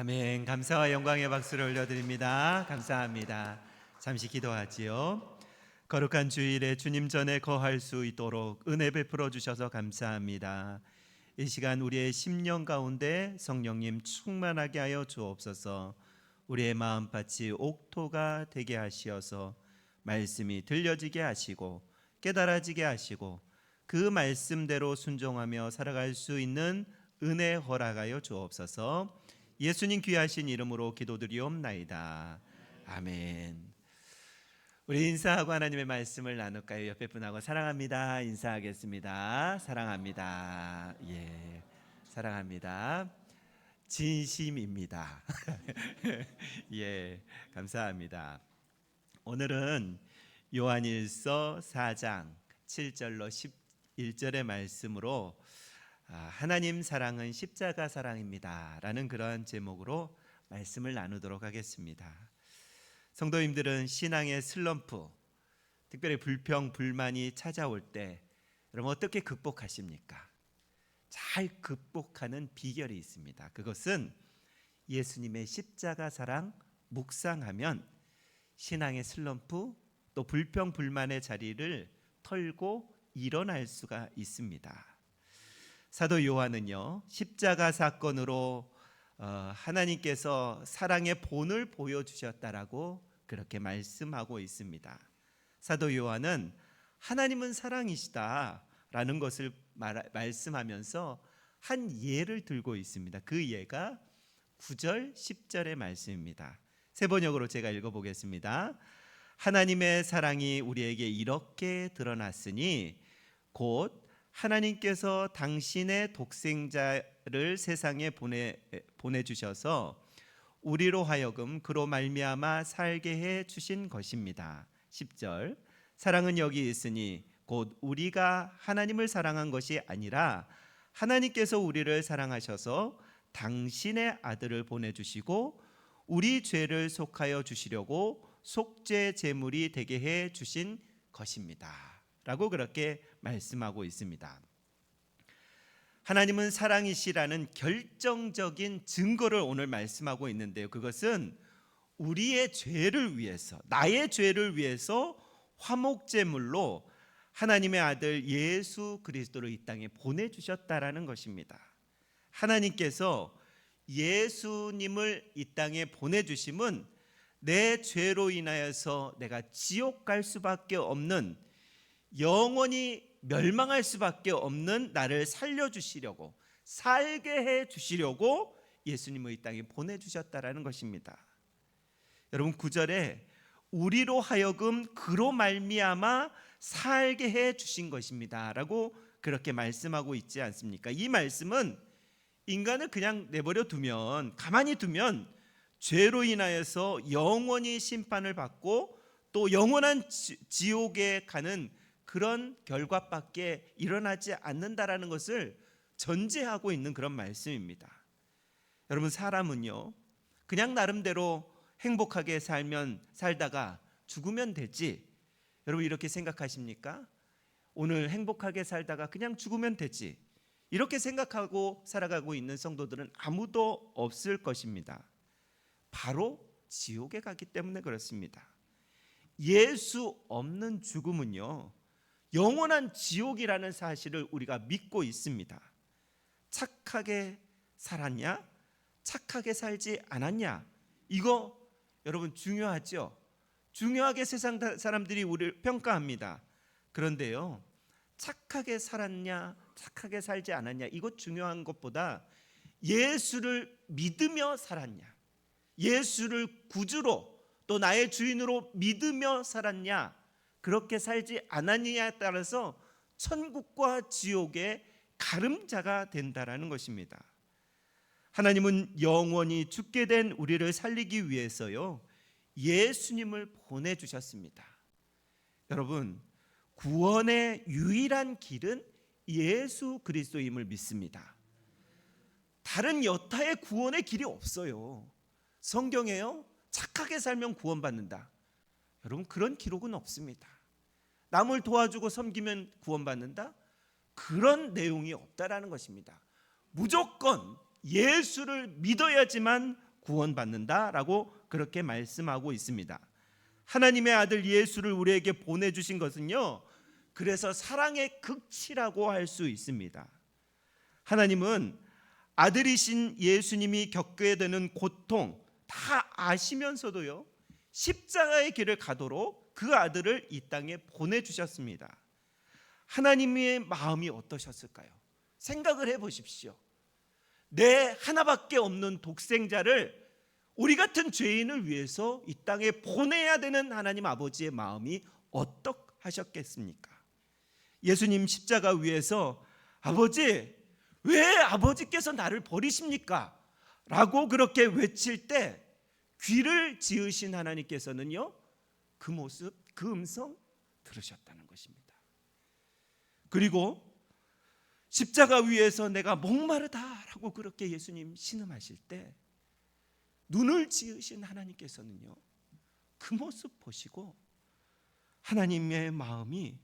아멘. 감사와 영광의 박수를 올려드립니다. 감사합니다. 잠시 기도하지요. 거룩한 주일에 주님 전에 거할 수 있도록 은혜 베풀어 주셔서 감사합니다. 이 시간 우리의 심령 가운데 성령님 충만하게 하여 주옵소서. 우리의 마음밭이 옥토가 되게 하시어서 말씀이 들려지게 하시고 깨달아지게 하시고 그 말씀대로 순종하며 살아갈 수 있는 은혜 허락하여 주옵소서. 예수님 귀하신 이름으로 기도드리옵나이다. 아멘. 우리 인사하고 하나님의 말씀을 나눌까요? 옆에 분하고 사랑합니다 인사하겠습니다. 사랑합니다. 예, 사랑합니다. 진심입니다. 예, 감사합니다. 오늘은 요한일서 4장 7절로 11절의 말씀으로 하나님 사랑은 십자가 사랑입니다 라는 그러한 제목으로 말씀을 나누도록 하겠습니다. 성도님들은 신앙의 슬럼프, 특별히 불평, 불만이 찾아올 때 여러분 어떻게 극복하십니까? 잘 극복하는 비결이 있습니다. 그것은 예수님의 십자가 사랑 묵상하면 신앙의 슬럼프 또 불평, 불만의 자리를 털고 일어날 수가 있습니다. 사도 요한은요, 십자가 사건으로 하나님께서 사랑의 본을 보여주셨다라고 그렇게 말씀하고 있습니다. 사도 요한은 하나님은 사랑이시다라는 것을 말씀하면서 한 예를 들고 있습니다. 그 예가 9절, 10절의 말씀입니다. 세 번역으로 제가 읽어보겠습니다. 하나님의 사랑이 우리에게 이렇게 드러났으니 곧 하나님께서 당신의 독생자를 세상에 보내주셔서 우리로 하여금 그로 말미암아 살게 해 주신 것입니다. 10절 사랑은 여기 있으니 곧 우리가 하나님을 사랑한 것이 아니라 하나님께서 우리를 사랑하셔서 당신의 아들을 보내주시고 우리 죄를 속하여 주시려고 속죄 제물이 되게 해 주신 것입니다 라고 그렇게 말씀하고 있습니다. 하나님은 사랑이시라는 결정적인 증거를 오늘 말씀하고 있는데요, 그것은 우리의 죄를 위해서, 나의 죄를 위해서 화목제물로 하나님의 아들 예수 그리스도를 이 땅에 보내주셨다라는 것입니다. 하나님께서 예수님을 이 땅에 보내주심은 내 죄로 인하여서 내가 지옥 갈 수밖에 없는, 영원히 멸망할 수밖에 없는 나를 살려주시려고, 살게 해주시려고 예수님을 이 땅에 보내주셨다라는 것입니다. 여러분 9절에 우리로 하여금 그로 말미암아 살게 해주신 것입니다 라고 그렇게 말씀하고 있지 않습니까? 이 말씀은 인간을 그냥 내버려 두면, 가만히 두면 죄로 인하여서 영원히 심판을 받고 또 영원한 지옥에 가는 그런 결과밖에 일어나지 않는다라는 것을 전제하고 있는 그런 말씀입니다. 여러분 사람은요, 그냥 나름대로 행복하게 살다가 죽으면 되지, 여러분 이렇게 생각하십니까? 오늘 행복하게 살다가 그냥 죽으면 되지, 이렇게 생각하고 살아가고 있는 성도들은 아무도 없을 것입니다. 바로 지옥에 가기 때문에 그렇습니다. 예수 없는 죽음은요, 영원한 지옥이라는 사실을 우리가 믿고 있습니다. 착하게 살았냐? 착하게 살지 않았냐? 이거 여러분 중요하죠? 중요하게 세상 사람들이 우리를 평가합니다. 그런데요, 착하게 살았냐? 착하게 살지 않았냐? 이거 중요한 것보다 예수를 믿으며 살았냐? 예수를 구주로 또 나의 주인으로 믿으며 살았냐? 그렇게 살지 않았느냐에 따라서 천국과 지옥의 가름자가 된다라는 것입니다. 하나님은 영원히 죽게 된 우리를 살리기 위해서요, 예수님을 보내주셨습니다. 여러분 구원의 유일한 길은 예수 그리스도임을 믿습니다. 다른 여타의 구원의 길이 없어요. 성경에요, 착하게 살면 구원받는다, 여러분 그런 기록은 없습니다. 남을 도와주고 섬기면 구원받는다, 그런 내용이 없다라는 것입니다. 무조건 예수를 믿어야지만 구원받는다라고 그렇게 말씀하고 있습니다. 하나님의 아들 예수를 우리에게 보내주신 것은요, 그래서 사랑의 극치라고 할 수 있습니다. 하나님은 아들이신 예수님이 겪게 되는 고통 다 아시면서도요, 십자가의 길을 가도록 그 아들을 이 땅에 보내주셨습니다. 하나님의 마음이 어떠셨을까요? 생각을 해보십시오. 내 하나밖에 없는 독생자를 우리 같은 죄인을 위해서 이 땅에 보내야 되는 하나님 아버지의 마음이 어떡하셨겠습니까? 예수님 십자가 위에서 아버지, 왜 아버지께서 나를 버리십니까? 라고 그렇게 외칠 때 귀를 지으신 하나님께서는요, 그 모습, 그 음성 들으셨다는 것입니다. 그리고 십자가 위에서 내가 목마르다라고 그렇게 예수님 신음하실 때 눈을 지으신 하나님께서는요, 그 모습 보시고 하나님의 마음이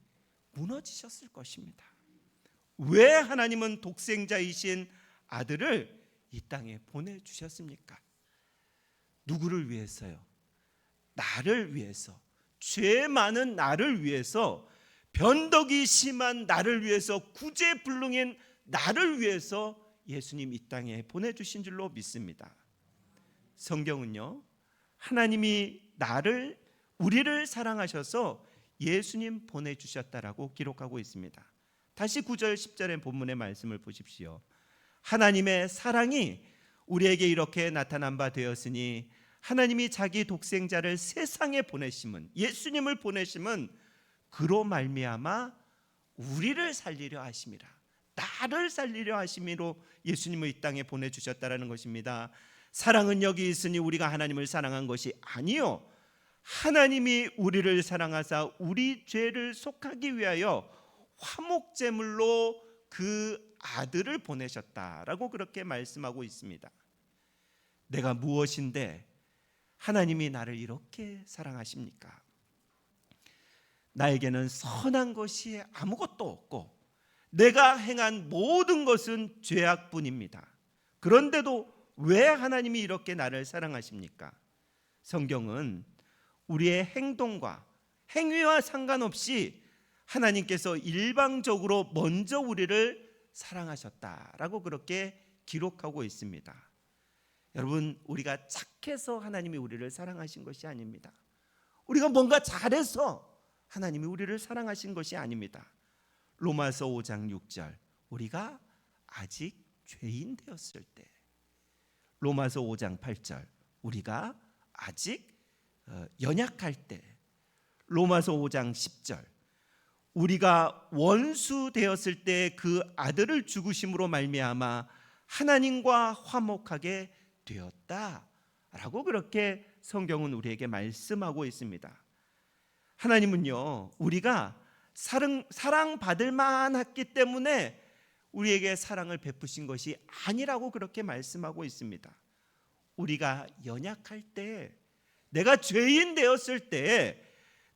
무너지셨을 것입니다. 왜 하나님은 독생자이신 아들을 이 땅에 보내주셨습니까? 누구를 위해서요? 나를 위해서, 죄 많은 나를 위해서, 변덕이 심한 나를 위해서, 구제불능인 나를 위해서 예수님 이 땅에 보내주신 줄로 믿습니다. 성경은요, 하나님이 우리를 사랑하셔서 예수님 보내주셨다라고 기록하고 있습니다. 다시 9절 10절의 본문의 말씀을 보십시오. 하나님의 사랑이 우리에게 이렇게 나타난 바 되었으니 하나님이 자기 독생자를 세상에 보내심은, 예수님을 보내심은 그로 말미암아 우리를 살리려 하심이라. 나를 살리려 하심으로 예수님을 이 땅에 보내주셨다라는 것입니다. 사랑은 여기 있으니 우리가 하나님을 사랑한 것이 아니요, 하나님이 우리를 사랑하사 우리 죄를 속하기 위하여 화목제물로 그 아들을 보내셨다라고 그렇게 말씀하고 있습니다. 내가 무엇인데 하나님이 나를 이렇게 사랑하십니까? 나에게는 선한 것이 아무것도 없고 내가 행한 모든 것은 죄악뿐입니다. 그런데도 왜 하나님이 이렇게 나를 사랑하십니까? 성경은 우리의 행동과 행위와 상관없이 하나님께서 일방적으로 먼저 우리를 사랑하셨다라고 그렇게 기록하고 있습니다. 여러분, 우리가 착해서 하나님이 우리를 사랑하신 것이 아닙니다. 우리가 뭔가 잘해서 하나님이 우리를 사랑하신 것이 아닙니다. 로마서 5장 6절, 우리가 아직 죄인 되었을 때, 로마서 5장 8절, 우리가 아직 연약할 때, 로마서 5장 10절, 우리가 원수 되었을 때 그 아들을 죽으심으로 말미암아 하나님과 화목하게 되었다라고 그렇게 성경은 우리에게 말씀하고 있습니다. 하나님은요, 우리가 사랑받을 만했기 때문에 우리에게 사랑을 베푸신 것이 아니라고 그렇게 말씀하고 있습니다. 우리가 연약할 때, 내가 죄인 되었을 때,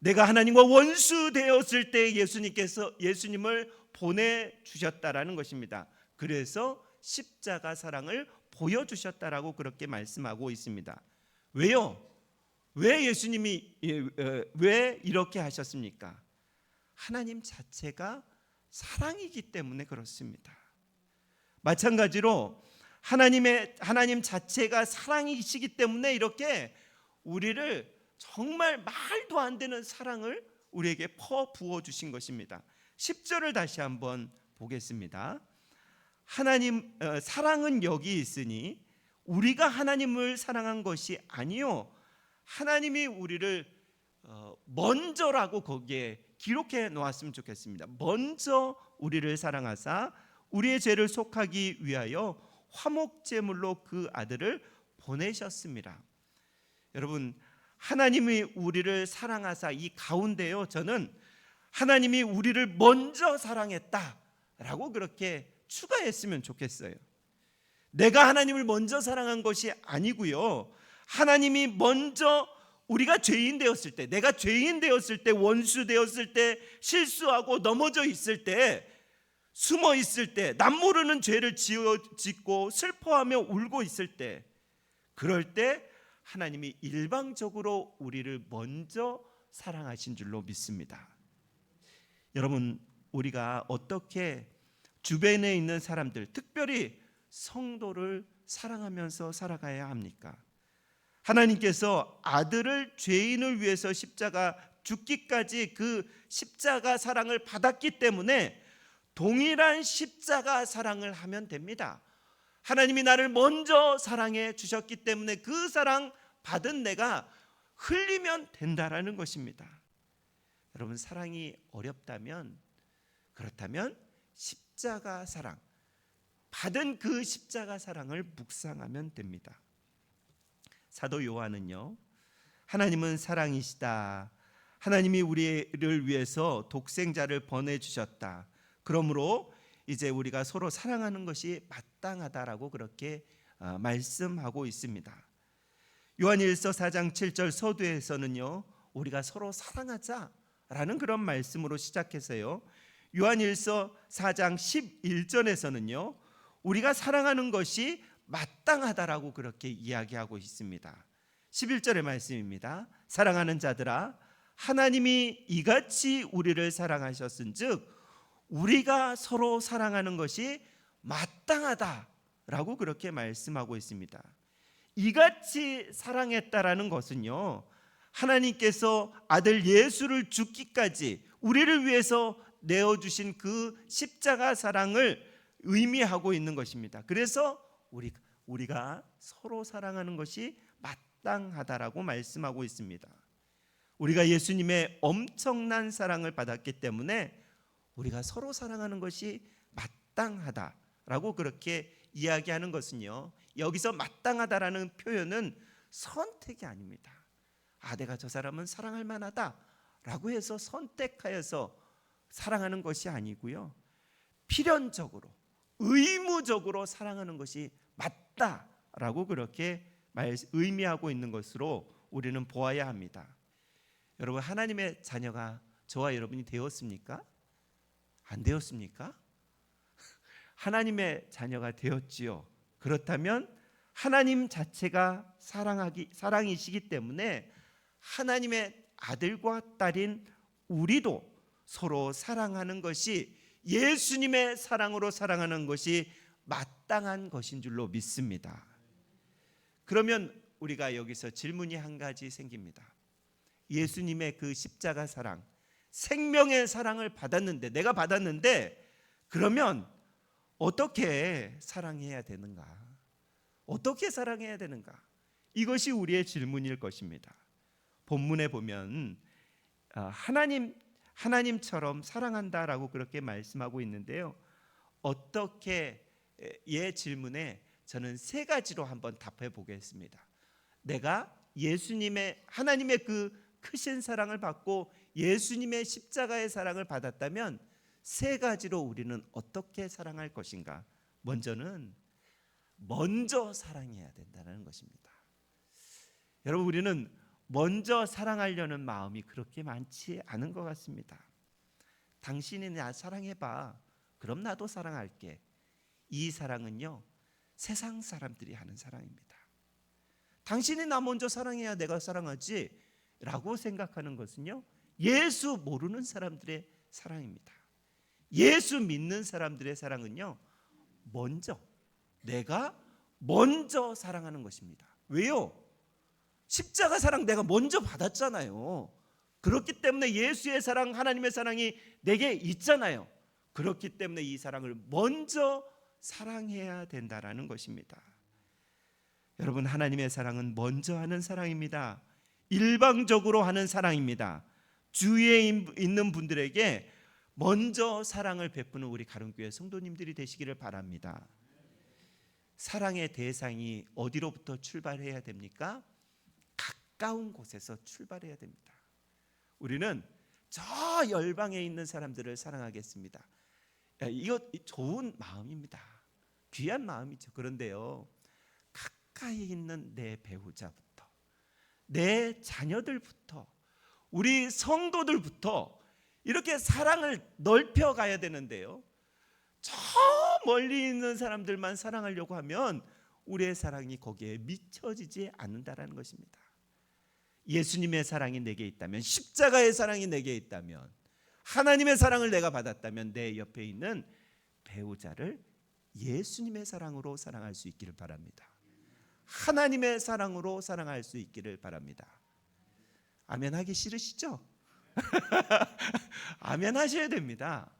내가 하나님과 원수 되었을 때 예수님을 보내주셨다라는 것입니다. 그래서 십자가 사랑을 보여주셨다라고 그렇게 말씀하고 있습니다. 왜요? 왜 예수님이 왜 이렇게 하셨습니까? 하나님 자체가 사랑이기 때문에 그렇습니다. 마찬가지로 하나님 자체가 사랑이시기 때문에 이렇게 우리를 정말 말도 안 되는 사랑을 우리에게 퍼 부어 주신 것입니다. 10절을 다시 한번 보겠습니다. 사랑은 여기 있으니 우리가 하나님을 사랑한 것이 아니요, 하나님이 우리를 먼저라고 거기에 기록해 놓았으면 좋겠습니다. 먼저 우리를 사랑하사 우리의 죄를 속하기 위하여 화목제물로 그 아들을 보내셨습니다. 여러분, 하나님이 우리를 사랑하사 이 가운데요, 저는 하나님이 우리를 먼저 사랑했다라고 그렇게 추가했으면 좋겠어요. 내가 하나님을 먼저 사랑한 것이 아니고요, 하나님이 먼저 우리가 죄인 되었을 때, 내가 죄인 되었을 때, 원수 되었을 때, 실수하고 넘어져 있을 때, 숨어 있을 때, 남 모르는 죄를 짓고 슬퍼하며 울고 있을 때, 그럴 때 하나님이 일방적으로 우리를 먼저 사랑하신 줄로 믿습니다. 여러분, 우리가 어떻게 주변에 있는 사람들, 특별히 성도를 사랑하면서 살아가야 합니까? 하나님께서 아들을 죄인을 위해서 십자가 죽기까지 그 십자가 사랑을 받았기 때문에 동일한 십자가 사랑을 하면 됩니다. 하나님이 나를 먼저 사랑해 주셨기 때문에 그 사랑 받은 내가 흘리면 된다라는 것입니다. 여러분, 사랑이 어렵다면, 그렇다면 십자가 사랑, 받은 그 십자가 사랑을 묵상하면 됩니다. 사도 요한은요, 하나님은 사랑이시다, 하나님이 우리를 위해서 독생자를 보내주셨다, 그러므로 이제 우리가 서로 사랑하는 것이 마땅하다라고 그렇게 말씀하고 있습니다. 요한일서 4장 7절 서두에서는요, 우리가 서로 사랑하자라는 그런 말씀으로 시작해서요, 요한일서 4장 11절에서는요, 우리가 사랑하는 것이 마땅하다라고 그렇게 이야기하고 있습니다. 11절의 말씀입니다. 사랑하는 자들아, 하나님이 이같이 우리를 사랑하셨은즉 우리가 서로 사랑하는 것이 마땅하다라고 그렇게 말씀하고 있습니다. 이같이 사랑했다라는 것은요, 하나님께서 아들 예수를 죽기까지 우리를 위해서 내어주신 그 십자가 사랑을 의미하고 있는 것입니다. 그래서 우리가 서로 사랑하는 것이 마땅하다라고 말씀하고 있습니다. 우리가 예수님의 엄청난 사랑을 받았기 때문에 우리가 서로 사랑하는 것이 마땅하다라고 그렇게 이야기하는 것은요, 여기서 마땅하다라는 표현은 선택이 아닙니다. 내가 저 사람은 사랑할 만하다라고 해서 선택하여서 사랑하는 것이 아니고요, 필연적으로 의무적으로 사랑하는 것이 맞다라고 그렇게 의미하고 있는 것으로 우리는 보아야 합니다. 여러분, 하나님의 자녀가 저와 여러분이 되었습니까? 안 되었습니까? 하나님의 자녀가 되었지요. 그렇다면 하나님 자체가 사랑이시기 때문에 하나님의 아들과 딸인 우리도 서로 사랑하는 것이, 예수님의 사랑으로 사랑하는 것이 마땅한 것인 줄로 믿습니다. 그러면 우리가 여기서 질문이 한 가지 생깁니다. 예수님의 그 십자가 사랑, 생명의 사랑을 받았는데, 내가 받았는데, 그러면 어떻게 사랑해야 되는가? 어떻게 사랑해야 되는가? 이것이 우리의 질문일 것입니다. 본문에 보면 하나님처럼 사랑한다라고 그렇게 말씀하고 있는데요, 어떻게 이 질문에 저는 세 가지로 한번 답해 보겠습니다. 내가 하나님의 그 크신 사랑을 받고 예수님의 십자가의 사랑을 받았다면 세 가지로 우리는 어떻게 사랑할 것인가? 먼저는 먼저 사랑해야 된다는 것입니다. 여러분, 우리는 먼저 사랑하려는 마음이 그렇게 많지 않은 것 같습니다. 당신이 나 사랑해봐, 그럼 나도 사랑할게. 이 사랑은요, 세상 사람들이 하는 사랑입니다. 당신이 나 먼저 사랑해야 내가 사랑하지 라고 생각하는 것은요, 예수 모르는 사람들의 사랑입니다. 예수 믿는 사람들의 사랑은요, 내가 먼저 사랑하는 것입니다. 왜요? 십자가 사랑 내가 먼저 받았잖아요. 그렇기 때문에 예수의 사랑, 하나님의 사랑이 내게 있잖아요. 그렇기 때문에 이 사랑을 먼저 사랑해야 된다라는 것입니다. 여러분, 하나님의 사랑은 먼저 하는 사랑입니다. 일방적으로 하는 사랑입니다. 주위에 있는 분들에게 먼저 사랑을 베푸는 우리 가름교회 성도님들이 되시기를 바랍니다. 사랑의 대상이 어디로부터 출발해야 됩니까? 가까운 곳에서 출발해야 됩니다. 우리는 저 열방에 있는 사람들을 사랑하겠습니다. 이거 좋은 마음입니다. 귀한 마음이죠. 그런데요, 가까이 있는 내 배우자부터, 내 자녀들부터, 우리 성도들부터 이렇게 사랑을 넓혀 가야 되는데요, 저 멀리 있는 사람들만 사랑하려고 하면 우리의 사랑이 거기에 미쳐지지 않는다라는 것입니다. 예수님의 사랑이 내게 있다면, 십자가의 사랑이 내게 있다면, 하나님의 사랑을 내가 받았다면 내 옆에 있는 배우자를 예수님의 사랑으로 사랑할 수 있기를 바랍니다. 하나님의 사랑으로 사랑할 수 있기를 바랍니다. 아멘 하기 싫으시죠? 아멘 하셔야 됩니다.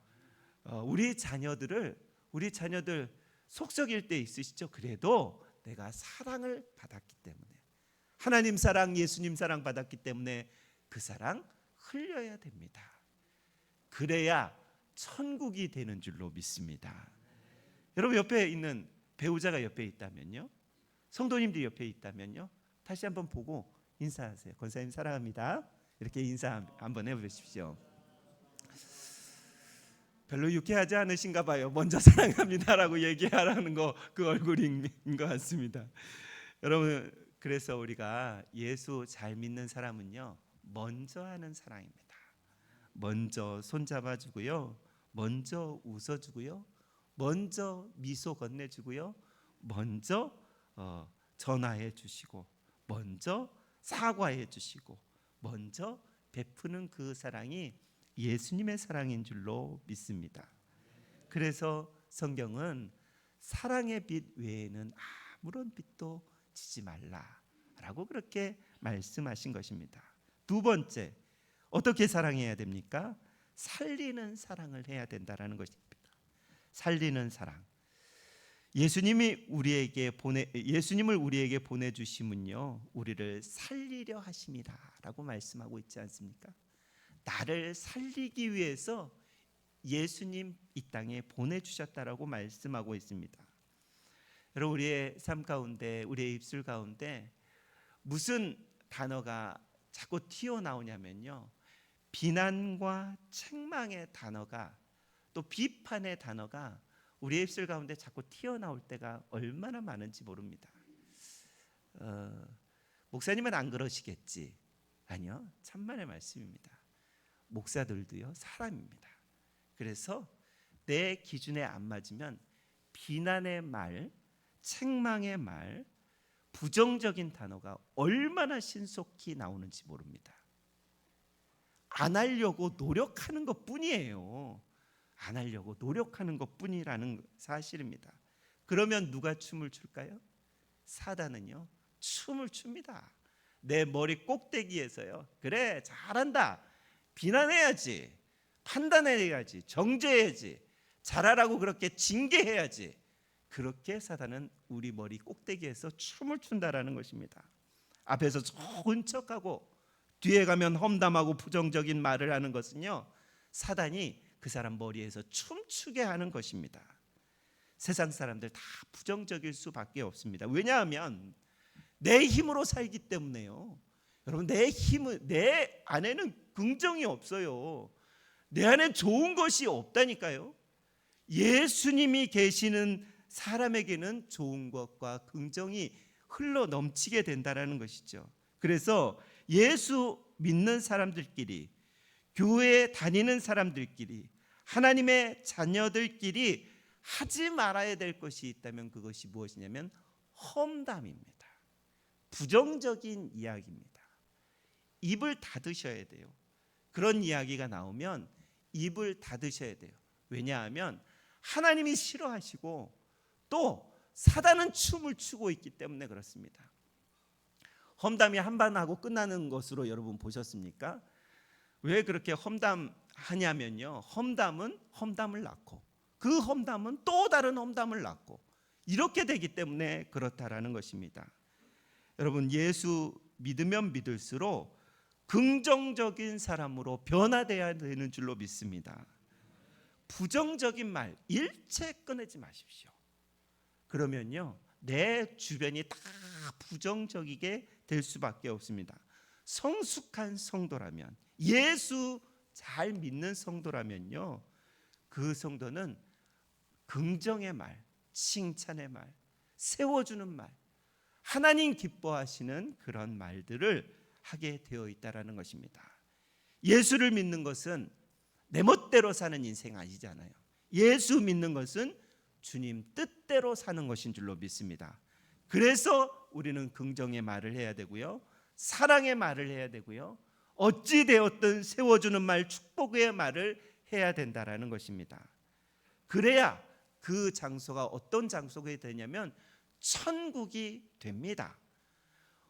우리 자녀들 속썩일 때 있으시죠? 그래도 내가 사랑을 받았기 때문에, 하나님 사랑, 예수님 사랑 받았기 때문에 그 사랑 흘려야 됩니다. 그래야 천국이 되는 줄로 믿습니다. 여러분 옆에 있는 배우자가 옆에 있다면요, 성도님들이 옆에 있다면요, 다시 한번 보고 인사하세요. 권사님 사랑합니다. 이렇게 인사 한번 해보십시오. 별로 유쾌하지 않으신가 봐요. 먼저 사랑합니다라고 얘기하라는 거, 그 얼굴인 것 같습니다. 여러분, 그래서 우리가 예수 잘 믿는 사람은요, 먼저 하는 사랑입니다. 먼저 손잡아주고요, 먼저 웃어주고요, 먼저 미소 건네주고요, 먼저 전화해 주시고, 먼저 사과해 주시고, 먼저 베푸는 그 사랑이 예수님의 사랑인 줄로 믿습니다. 그래서 성경은 사랑의 빛 외에는 아무런 빛도 지지 말라라고 그렇게 말씀하신 것입니다. 두 번째, 어떻게 사랑해야 됩니까? 살리는 사랑을 해야 된다라는 것입니다. 살리는 사랑. 예수님을 우리에게 보내주심은요, 우리를 살리려 하심이라라고 말씀하고 있지 않습니까? 나를 살리기 위해서 예수님 이 땅에 보내주셨다라고 말씀하고 있습니다. 여러분, 우리의 삶 가운데, 우리의 입술 가운데 무슨 단어가 자꾸 튀어나오냐면요, 비난과 책망의 단어가, 또 비판의 단어가 우리의 입술 가운데 자꾸 튀어나올 때가 얼마나 많은지 모릅니다. 목사님은 안 그러시겠지? 아니요, 참만의 말씀입니다. 목사들도요, 사람입니다. 그래서 내 기준에 안 맞으면 비난의 말, 책망의 말, 부정적인 단어가 얼마나 신속히 나오는지 모릅니다. 안 하려고 노력하는 것뿐이에요. 안 하려고 노력하는 것뿐이라는 사실입니다. 그러면 누가 춤을 출까요? 사단은요, 춤을 춥니다. 내 머리 꼭대기에서요, 그래 잘한다, 비난해야지, 판단해야지, 정죄해야지, 잘하라고 그렇게 징계해야지, 그렇게 사단은 우리 머리 꼭대기에서 춤을 춘다라는 것입니다. 앞에서 좋은 척하고 뒤에 가면 험담하고 부정적인 말을 하는 것은요, 사단이 그 사람 머리에서 춤추게 하는 것입니다. 세상 사람들 다 부정적일 수밖에 없습니다. 왜냐하면 내 힘으로 살기 때문에요. 여러분, 내 안에는 긍정이 없어요. 내 안에 좋은 것이 없다니까요. 예수님이 계시는 사람에게는 좋은 것과 긍정이 흘러 넘치게 된다라는 것이죠. 그래서 예수 믿는 사람들끼리, 교회에 다니는 사람들끼리, 하나님의 자녀들끼리 하지 말아야 될 것이 있다면 그것이 무엇이냐면 험담입니다. 부정적인 이야기입니다. 입을 닫으셔야 돼요. 그런 이야기가 나오면 입을 닫으셔야 돼요. 왜냐하면 하나님이 싫어하시고 또 사단은 춤을 추고 있기 때문에 그렇습니다. 험담이 한 번 하고 끝나는 것으로 여러분 보셨습니까? 왜 그렇게 험담하냐면요, 험담은 험담을 낳고 그 험담은 또 다른 험담을 낳고 이렇게 되기 때문에 그렇다라는 것입니다. 여러분, 예수 믿으면 믿을수록 긍정적인 사람으로 변화돼야 되는 줄로 믿습니다. 부정적인 말 일체 꺼내지 마십시오. 그러면요, 내 주변이 다 부정적이게 될 수밖에 없습니다. 성숙한 성도라면, 예수 잘 믿는 성도라면요, 그 성도는 긍정의 말, 칭찬의 말, 세워주는 말, 하나님 기뻐하시는 그런 말들을 하게 되어 있다라는 것입니다. 예수를 믿는 것은 내 멋대로 사는 인생 아니잖아요. 예수 믿는 것은 주님 뜻대로 사는 것인 줄로 믿습니다. 그래서 우리는 긍정의 말을 해야 되고요, 사랑의 말을 해야 되고요, 어찌 되었든 세워주는 말, 축복의 말을 해야 된다라는 것입니다. 그래야 그 장소가 어떤 장소가 되냐면 천국이 됩니다.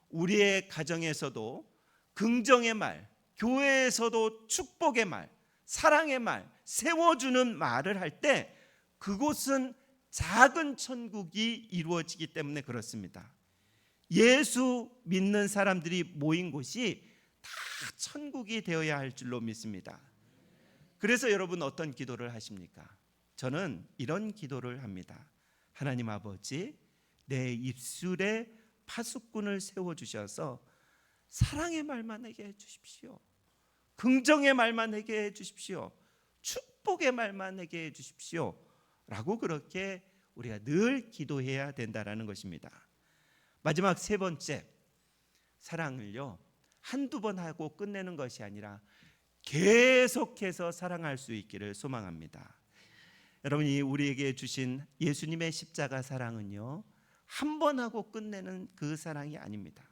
우리의 가정에서도 긍정의 말, 교회에서도 축복의 말, 사랑의 말, 세워주는 말을 할 때 그곳은 작은 천국이 이루어지기 때문에 그렇습니다. 예수 믿는 사람들이 모인 곳이 다 천국이 되어야 할 줄로 믿습니다. 그래서 여러분 어떤 기도를 하십니까? 저는 이런 기도를 합니다. 하나님 아버지, 내 입술에 파수꾼을 세워주셔서 사랑의 말만 하게 해주십시오. 긍정의 말만 하게 해주십시오. 축복의 말만 하게 해주십시오. 라고 그렇게 우리가 늘 기도해야 된다는 것입니다. 마지막 세 번째, 사랑을요 한두 번 하고 끝내는 것이 아니라 계속해서 사랑할 수 있기를 소망합니다. 여러분이 우리에게 주신 예수님의 십자가 사랑은요 한 번 하고 끝내는 그 사랑이 아닙니다.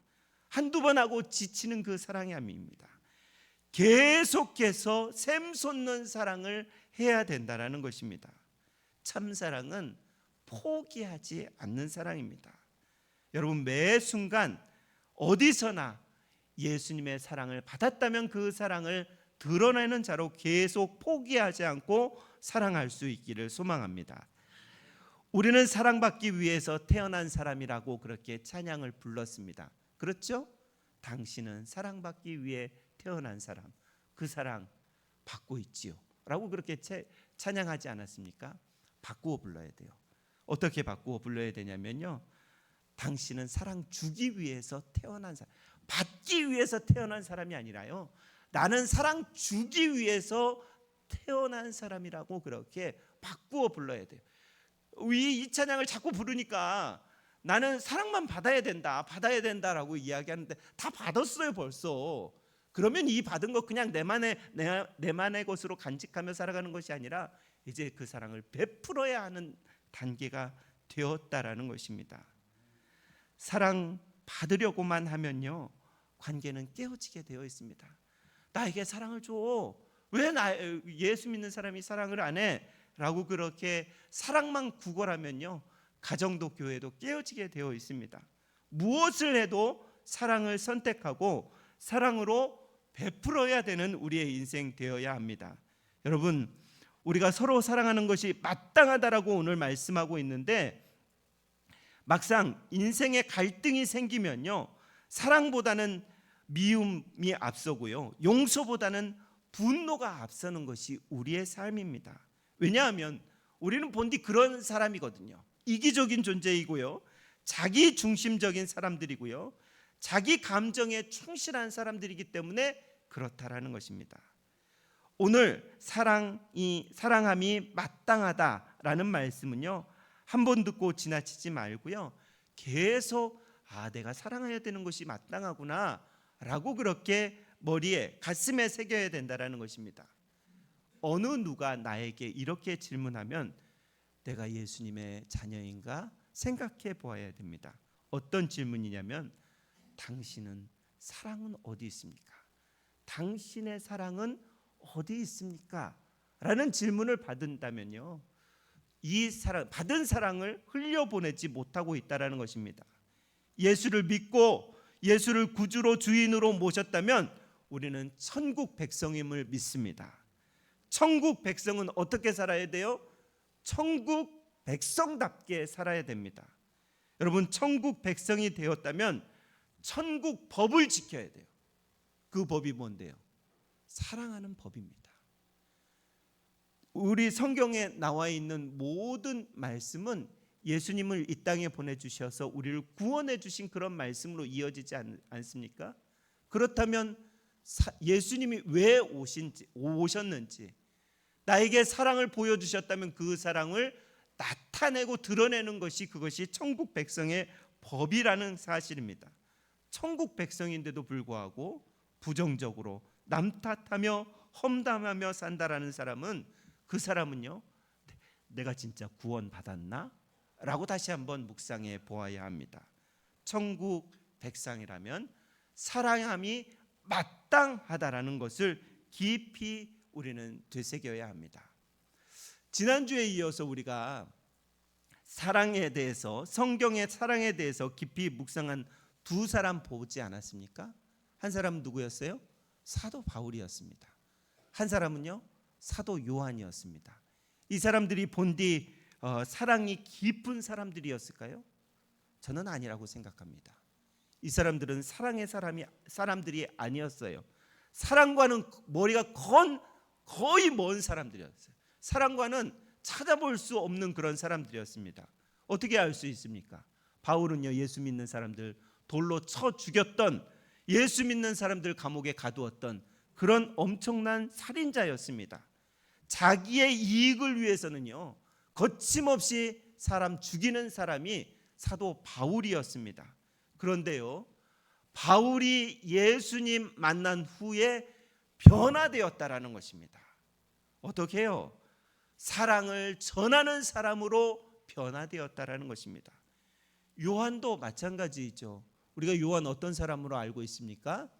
한두 번 하고 지치는 그 사랑이 아닙니다. 계속해서 샘솟는 사랑을 해야 된다는 것입니다. 참사랑은 포기하지 않는 사랑입니다. 여러분 매 순간 어디서나 예수님의 사랑을 받았다면 그 사랑을 드러내는 자로 계속 포기하지 않고 사랑할 수 있기를 소망합니다. 우리는 사랑받기 위해서 태어난 사람이라고 그렇게 찬양을 불렀습니다. 그렇죠? 당신은 사랑받기 위해 태어난 사람, 그 사랑 받고 있지요 라고 그렇게 찬양하지 않았습니까? 바꾸어 불러야 돼요. 어떻게 바꾸어 불러야 되냐면요, 당신은 사랑 주기 위해서 태어난 사람, 받기 위해서 태어난 사람이 아니라요, 나는 사랑 주기 위해서 태어난 사람이라고 그렇게 바꾸어 불러야 돼요. 이 찬양을 자꾸 부르니까 나는 사랑만 받아야 된다라고 이야기하는데 다 받았어요 벌써. 그러면 이 받은 거 그냥 내만의 것으로 간직하며 살아가는 것이 아니라 이제 그 사랑을 베풀어야 하는 단계가 되었다라는 것입니다. 사랑 받으려고만 하면요 관계는 깨어지게 되어 있습니다. 나에게 사랑을 줘. 왜 예수 믿는 사람이 사랑을 안 해? 라고 그렇게 사랑만 구걸하면요 가정도 교회도 깨어지게 되어 있습니다. 무엇을 해도 사랑을 선택하고 사랑으로 베풀어야 되는 우리의 인생 되어야 합니다. 여러분 우리가 서로 사랑하는 것이 마땅하다라고 오늘 말씀하고 있는데, 막상 인생에 갈등이 생기면요 사랑보다는 미움이 앞서고요 용서보다는 분노가 앞서는 것이 우리의 삶입니다. 왜냐하면 우리는 본디 그런 사람이거든요. 이기적인 존재이고요 자기 중심적인 사람들이고요 자기 감정에 충실한 사람들이기 때문에 그렇다라는 것입니다. 오늘 사랑함이 마땅하다라는 말씀은요 한 번 듣고 지나치지 말고요 계속 내가 사랑해야 되는 것이 마땅하구나 라고 그렇게 머리에 가슴에 새겨야 된다라는 것입니다. 어느 누가 나에게 이렇게 질문하면 내가 예수님의 자녀인가 생각해 보아야 됩니다. 어떤 질문이냐면 당신은 사랑은 어디 있습니까? 당신의 사랑은 어디 있습니까? 라는 질문을 받는다면요 이 받은 사랑을 흘려보내지 못하고 있다는 것입니다. 예수를 믿고 예수를 구주로 주인으로 모셨다면 우리는 천국 백성임을 믿습니다. 천국 백성은 어떻게 살아야 돼요? 천국 백성답게 살아야 됩니다. 여러분 천국 백성이 되었다면 천국 법을 지켜야 돼요. 그 법이 뭔데요? 사랑하는 법입니다. 우리 성경에 나와 있는 모든 말씀은 예수님을 이 땅에 보내주셔서 우리를 구원해 주신 그런 말씀으로 이어지지 않습니까? 그렇다면 예수님이 왜 오셨는지, 나에게 사랑을 보여주셨다면 그 사랑을 나타내고 드러내는 것이 그것이 천국 백성의 법이라는 사실입니다. 천국 백성인데도 불구하고 부정적으로 남 탓하며 험담하며 산다라는 사람은 그 사람은요 내가 진짜 구원 받았나? 라고 다시 한번 묵상해 보아야 합니다. 천국 백성이라면 사랑함이 마땅하다라는 것을 깊이 우리는 되새겨야 합니다. 지난주에 이어서 우리가 사랑에 대해서, 성경의 사랑에 대해서 깊이 묵상한 두 사람 보지 않았습니까? 한 사람은 누구였어요? 사도 바울이었습니다. 한 사람은요, 사도 요한이었습니다. 이 사람들이 본디 사랑이 깊은 사람들이었을까요? 저는 아니라고 생각합니다. 이 사람들은 사랑의 사람들이 아니었어요. 사랑과는 머리가 거의 먼 사람들이었어요. 사랑과는 찾아볼 수 없는 그런 사람들이었습니다. 어떻게 알 수 있습니까? 바울은요, 예수 믿는 사람들 돌로 쳐 죽였던, 예수 믿는 사람들 감옥에 가두었던 그런 엄청난 살인자였습니다. 자기의 이익을 위해서는요, 거침없이 사람 죽이는 사람이 사도 바울이었습니다. 그런데요, 바울이 예수님 만난 후에 변화되었다라는 것입니다. 어떻게 해요? 사랑을 전하는 사람으로 변화되었다라는 것입니다. 요한도 마찬가지죠. 우리가 요한 어떤 사람으로 알고 있습니까?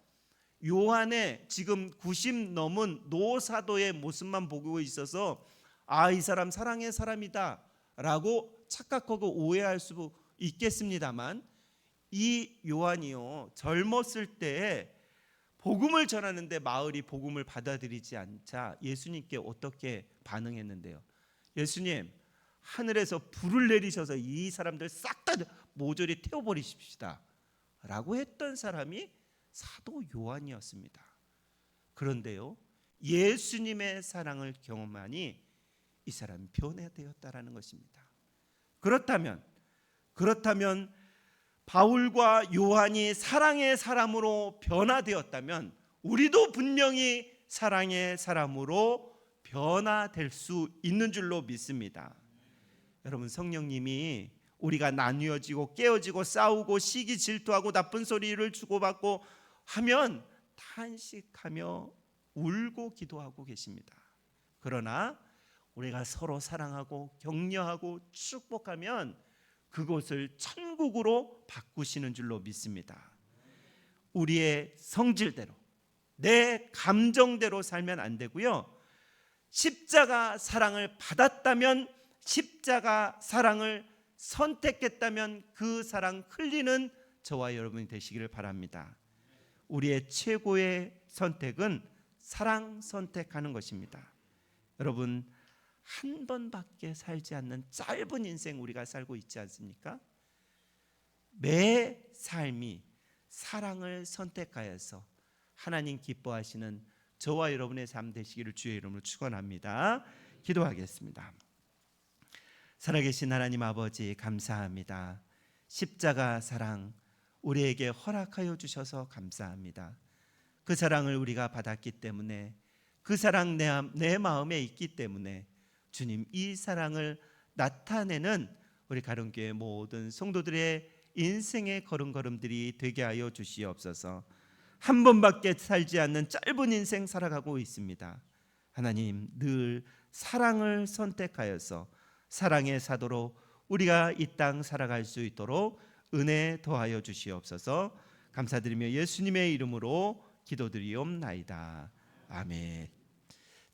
요한의 지금 90 넘은 노사도의 모습만 보고 있어서 이 사람 사랑의 사람이다 라고 착각하고 오해할 수 있겠습니다만, 이 요한이요, 젊었을 때 복음을 전하는데 마을이 복음을 받아들이지 않자 예수님께 어떻게 반응했는데요? 예수님, 하늘에서 불을 내리셔서 이 사람들 싹 다 모조리 태워버리십시다 라고 했던 사람이 사도 요한이었습니다. 그런데요, 예수님의 사랑을 경험하니 이 사람이 변화되었다라는 것입니다. 그렇다면 바울과 요한이 사랑의 사람으로 변화되었다면 우리도 분명히 사랑의 사람으로 변화될 수 있는 줄로 믿습니다. 여러분, 성령님이 우리가 나뉘어지고 깨어지고 싸우고 시기 질투하고 나쁜 소리를 주고받고 하면 탄식하며 울고 기도하고 계십니다. 그러나 우리가 서로 사랑하고 격려하고 축복하면 그곳을 천국으로 바꾸시는 줄로 믿습니다. 우리의 성질대로, 내 감정대로 살면 안 되고요, 십자가 사랑을 받았다면, 십자가 사랑을 선택했다면 그 사랑 흘리는 저와 여러분이 되시기를 바랍니다. 우리의 최고의 선택은 사랑 선택하는 것입니다. 여러분, 한 번밖에 살지 않는 짧은 인생 우리가 살고 있지 않습니까? 매 삶이 사랑을 선택하여서 하나님 기뻐하시는 저와 여러분의 삶 되시기를 주의 이름으로 축원합니다. 기도하겠습니다. 살아계신 하나님 아버지, 감사합니다. 십자가 사랑 우리에게 허락하여 주셔서 감사합니다. 그 사랑을 우리가 받았기 때문에, 그 사랑 내 마음에 있기 때문에 주님, 이 사랑을 나타내는 우리 가론교회 모든 성도들의 인생의 걸음걸음들이 되게 하여 주시옵소서. 한 번밖에 살지 않는 짧은 인생 살아가고 있습니다. 하나님, 늘 사랑을 선택하여서 사랑의 사도로 우리가 이 땅 살아갈 수 있도록 은혜 더하여 주시옵소서. 감사드리며 예수님의 이름으로 기도드리옵나이다. 아멘.